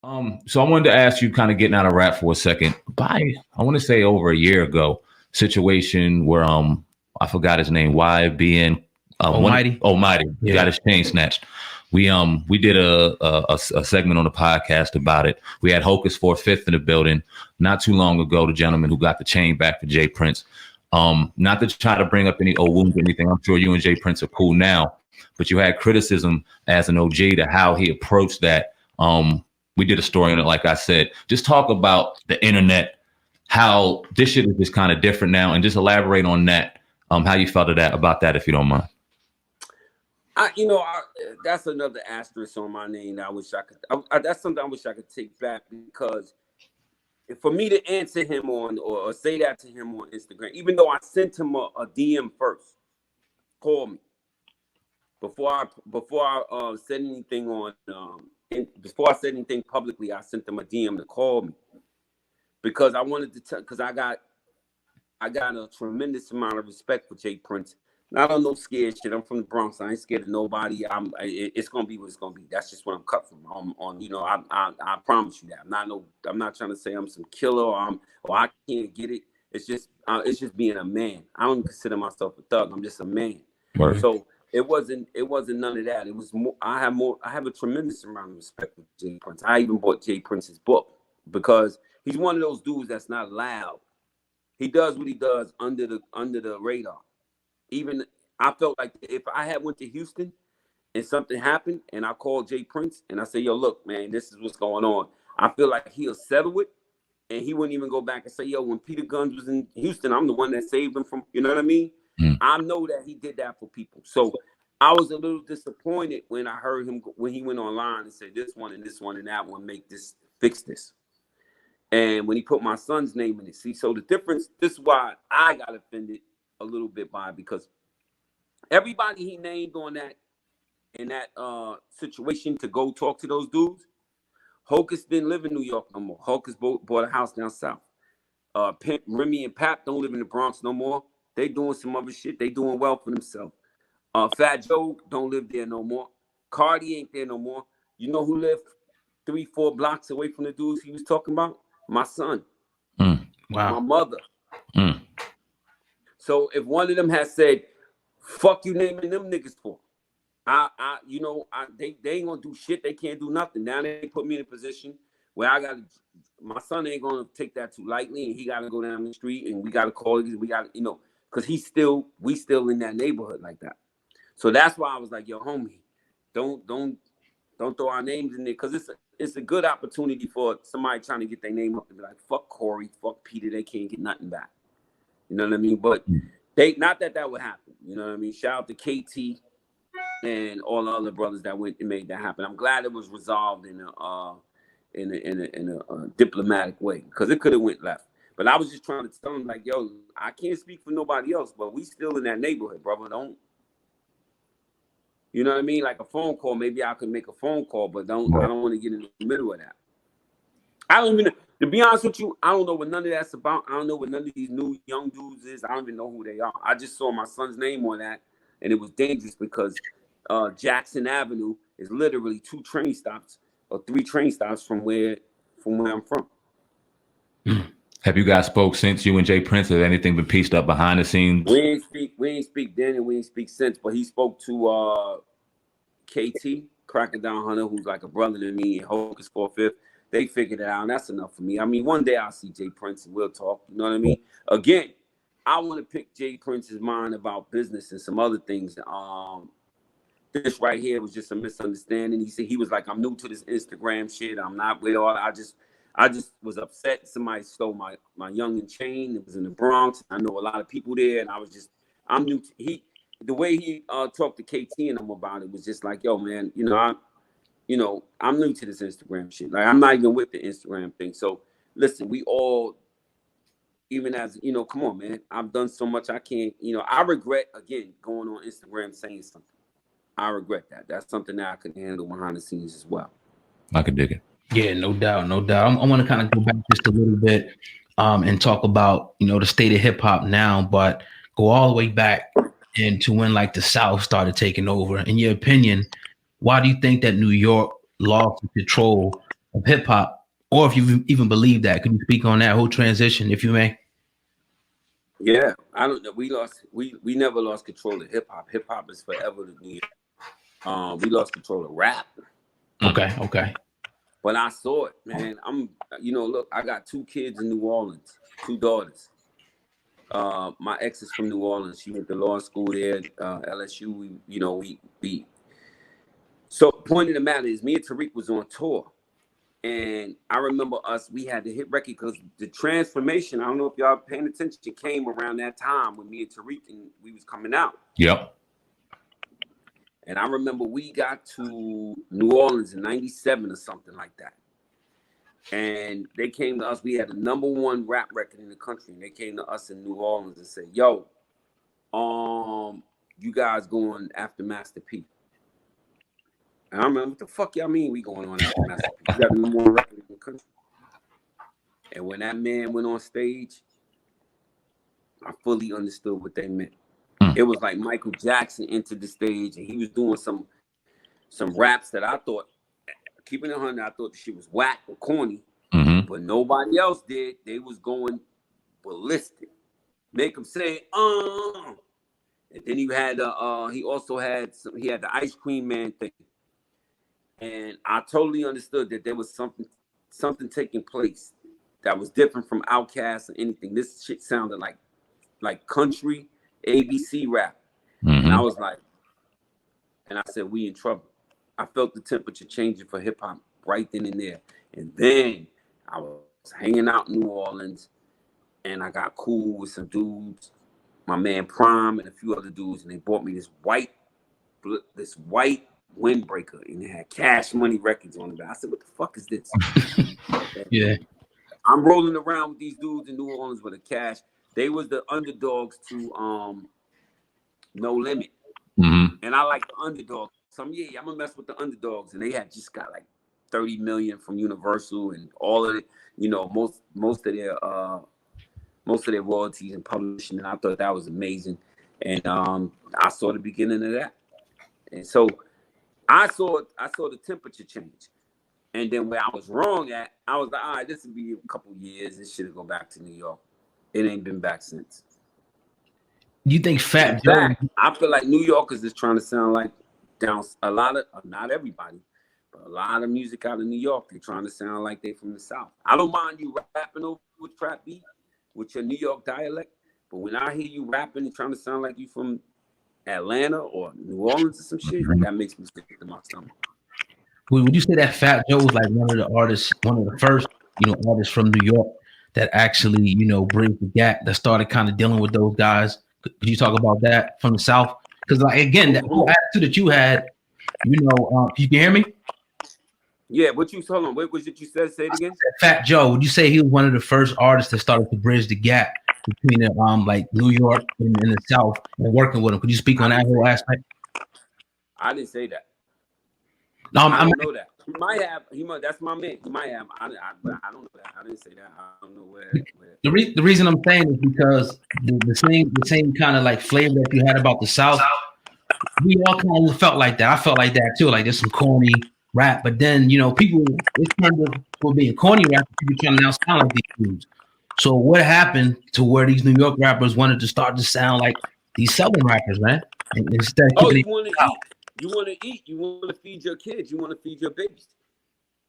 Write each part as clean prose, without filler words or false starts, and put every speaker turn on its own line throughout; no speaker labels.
So I wanted to ask you, kind of getting out of rap for a second. I want to say over a year ago, situation where I forgot his name. YBN
Almighty.
Almighty got his chain snatched. We did a segment on the podcast about it. We had Hocus for Fifth in the building not too long ago. The gentleman who got the chain back for J.Prince. Not to try to bring up any old wounds or anything. I'm sure you and J.Prince are cool now, but you had criticism as an OG to how he approached that. We did a story on it, like I said. Just talk about the internet, how this shit is just kind of different now, and just elaborate on that. How you felt about that, if you don't mind.
That's another asterisk on my name. I wish I could. That's something I wish I could take back, because for me to answer him on or say that to him on Instagram, even though I sent him a DM first, call me before I said anything on. Before I said anything publicly, I sent them a DM to call me, because I wanted to because I got a tremendous amount of respect for J.Prince. Not on no scared shit. I'm from the Bronx. I ain't scared of nobody. It's gonna be what it's gonna be. That's just what I'm cut from. I promise you that. I'm not trying to say I'm some killer or I can't get it. It's just being a man. I don't consider myself a thug. I'm just a man.
Right.
So it wasn't none of that. It was more. I have a tremendous amount of respect for J.Prince. I even bought J.Prince's book because he's one of those dudes that's not loud. He does what he does under the radar. Even I felt like if I had went to Houston and something happened and I called J.Prince and I say, yo, look, man, this is what's going on. I feel like he'll settle it and he wouldn't even go back and say, yo, when Peter Gunz was in Houston, I'm the one that saved him from, you know what I mean? I know that he did that for people. So I was a little disappointed when I heard him, when he went online and said this one and that one, fix this. And when he put my son's name in it, see, so the difference, this is why I got offended a little bit by, because everybody he named in that situation to go talk to those dudes, Hocus didn't live in New York no more. Hocus bought a house down south. Pimp, Remy and Pap don't live in the Bronx no more. They doing some other shit. They doing well for themselves. Fat Joe don't live there no more. Cardi ain't there no more. You know who lived 3-4 blocks away from the dudes he was talking about? My son.
Wow.
My mother. So if one of them has said, fuck you naming them niggas for, they ain't gonna do shit. They can't do nothing. Now they put me in a position where my son ain't gonna take that too lightly, and he gotta go down the street and we gotta call it. We gotta, because we still in that neighborhood like that. So that's why I was like, yo, homie, don't throw our names in there, because it's a good opportunity for somebody trying to get their name up and be like, fuck Corey, fuck Peter, they can't get nothing back. You know what I mean? But not that would happen. You know what I mean? Shout out to KT and all the other brothers that went and made that happen. I'm glad it was resolved in a diplomatic way, because it could have went left. But I was just trying to tell him, like, yo, I can't speak for nobody else, but we still in that neighborhood, brother. Don't, you know what I mean? Like a phone call, maybe I could make a phone call, but I don't want to get in the middle of that. I don't even, to be honest with you, I don't know what none of that's about. I don't know what none of these new young dudes is. I don't even know who they are. I just saw my son's name on that, and it was dangerous because Jackson Avenue is literally 2 train stops or 3 train stops from where I'm from.
Have you guys spoke since, you and J.Prince? Has anything been pieced up behind the scenes?
We ain't speak then and we ain't speak since, but he spoke to KT, Crocodile Hunter, who's like a brother to me, and Hocus for Fifth. They figured it out, and that's enough for me. I mean, one day I'll see J.Prince and we'll talk. You know what I mean? Again, I want to pick J.Prince's mind about business and some other things. This right here was just a misunderstanding. He said, he was like, I'm new to this Instagram shit. I'm not with all. I just was upset. Somebody stole my youngin' chain. It was in the Bronx. I know a lot of people there, and I'm new to the way he talked to KT and them about it was just like, yo, man, I'm new to this Instagram shit. Like, I'm not even with the Instagram thing. So listen, we all, even as, come on, man, I've done so much. I can't, I regret, again, going on Instagram saying something. I regret that. That's something that I could handle behind the scenes as well.
I could dig it.
Yeah, no doubt. I want to kind of go back just a little bit and talk about, the state of hip hop now, but go all the way back into when like the South started taking over. In your opinion, why do you think that New York lost control of hip hop, or if you even believe that. Could you speak on that whole transition, if you may?
Yeah, I don't know. We never lost control of hip hop. Hip hop is forever the New York. We lost control of rap.
Okay.
But I saw it, man. Look, I got 2 kids in New Orleans, 2 daughters. My ex is from New Orleans. She went to law school there, LSU. So point of the matter is, me and Tariq was on tour, and I remember we had to hit record because the transformation. I don't know if y'all paying attention. Came around that time when me and Tariq and we was coming out.
Yep.
And I remember we got to New Orleans in '97 or something like that. And they came to us. We had the #1 rap record in the country. And they came to us in New Orleans and said, "Yo, you guys going after Master P?" And I remember, what the fuck y'all mean we going on after Master P? We got the #1 record in the country. And when that man went on stage, I fully understood what they meant. It was like Michael Jackson entered the stage and he was doing some raps that I thought, keeping it 100, I thought the shit was whack or corny, but nobody else did. They was going ballistic. Make them say, And then he had he had the Ice Cream Man thing. And I totally understood that there was something taking place that was different from Outkast or anything. This shit sounded like country ABC rap. And I was like, and I said, we in trouble. I felt the temperature changing for hip hop right then and there. And then I was hanging out in New Orleans and I got cool with some dudes, my man Prime and a few other dudes, and they bought me this white windbreaker and it had Cash Money Records on it. I said, what the fuck is this?
Yeah.
I'm rolling around with these dudes in New Orleans with a Cash. They was the underdogs to No Limit. And I like the underdogs. I'm gonna mess with the underdogs. And they had just got like 30 million from Universal and all of it, most of their royalties and publishing. And I thought that was amazing. And I saw the beginning of that. And so I saw the temperature change. And then where I was wrong at, I was like, all right, this will be a couple years. This shit'll go back to New York. It ain't been back since.
You think Fat Joe?
I feel like New Yorkers is trying to sound like not everybody, but a lot of music out of New York. They're trying to sound like they from the South. I don't mind you rapping over with trap beat with your New York dialect, but when I hear you rapping and trying to sound like you from Atlanta or New Orleans or some shit, that makes me sick to my stomach.
Would you say that Fat Joe was like one of the first, artists from New York that actually, bridged the gap, that started kind of dealing with those guys? Could you talk about that from the South? Because, like, again, that whole attitude that you had, you can hear me?
Yeah, hold on. What was it you said? Say it again.
Fat Joe, would you say he was one of the first artists that started to bridge the gap between like New York and the South and working with him? Could you speak on that whole aspect?
I didn't say that.
No,
I don't know that. He might have. That's my man. He might have. I don't know that. I didn't say that. I don't know where.
The reason I'm saying is because the same kind of like flavor that you had about the South, we all kind of felt like that. I felt like that too. Like there's some corny rap, but then people, it's turned to being corny rap. People trying to now sound like these dudes. So what happened to where these New York rappers wanted to start to sound like these Southern rappers, man? And instead,
you want to eat. You want to eat. You want to feed your kids. You want to feed your babies.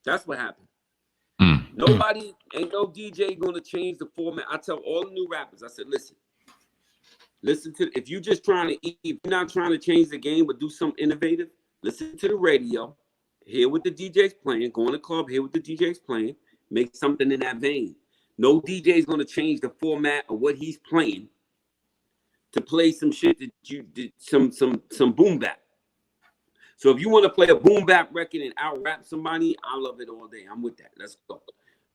That's what happened. Nobody, ain't no DJ going to change the format. I tell all the new rappers, I said, listen to, if you're just trying to eat, if you're not trying to change the game, but do something innovative, listen to the radio, hear what the DJ's playing, go in the club, hear what the DJ's playing, make something in that vein. No DJ's going to change the format of what he's playing to play some shit that you did, some boom bap. So if you want to play a boom bap record and out rap somebody, I love it all day. I'm with that. Let's go.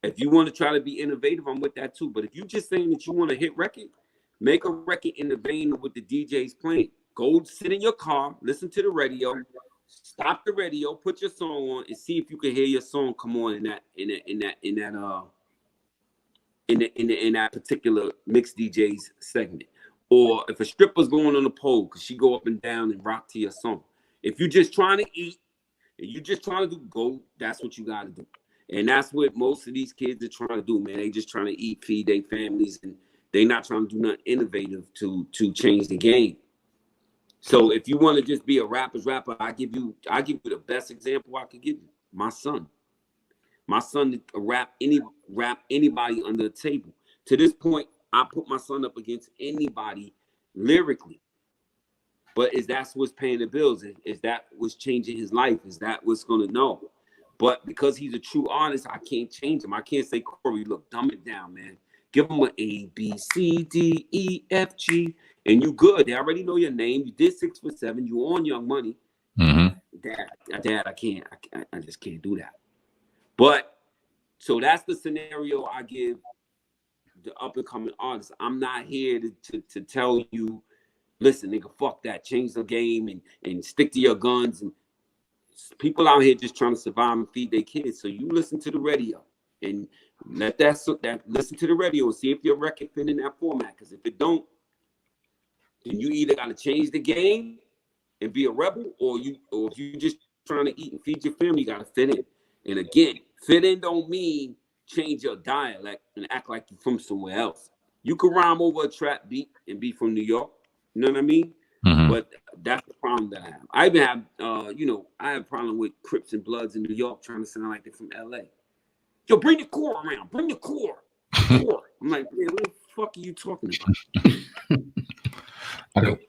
If you want to try to be innovative, I'm with that too. But if you're just saying that you want to hit record, make a record in the vein of what the DJ's playing. Go sit in your car, listen to the radio, stop the radio, put your song on, and see if you can hear your song come on in that particular mixed DJ's segment. Or if a stripper's going on the pole, because she go up and down and rock to your song. If you're just trying to eat and you're just trying to that's what you got to do. And that's what most of these kids are trying to do, man. They just trying to eat, feed their families, and they not trying to do nothing innovative to change the game. So if you want to just be a rapper's rapper, I give you the best example I could give you. My son. My son rap anybody under the table. To this point, I put my son up against anybody lyrically. But is that what's paying the bills? Is that what's changing his life? Is that what's gonna know? But because he's a true artist, I can't change him. I can't say, Corey, look, dumb it down, man. Give him an A, B, C, D, E, F, G, and you good. They already know your name. You did 6 for 7. You on Young Money. Dad, I just can't do that. But so that's the scenario I give the up and coming artists. I'm not here to tell you, listen, nigga, fuck that. Change the game and stick to your guns. And people out here just trying to survive and feed their kids. So you listen to the radio and let that listen to the radio and see if your record fit in that format. Because if it don't, then you either got to change the game and be a rebel, or if you just trying to eat and feed your family, you got to fit in. And again, fit in don't mean change your dialect and act like you're from somewhere else. You can rhyme over a trap beat and be from New York. You know what I mean? But that's the problem that I have. I even have, I have a problem with Crips and Bloods in New York trying to sound like they're from LA. Yo, bring the core around. Bring the core. I'm like, man, what the fuck are you talking about?